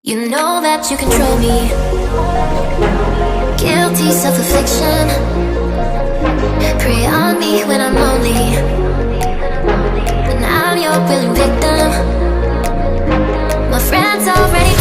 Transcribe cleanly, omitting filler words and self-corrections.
You know that you control me. Guilty self-affliction. Prey on me when I'm lonely, and I'm your willing victim. My friends already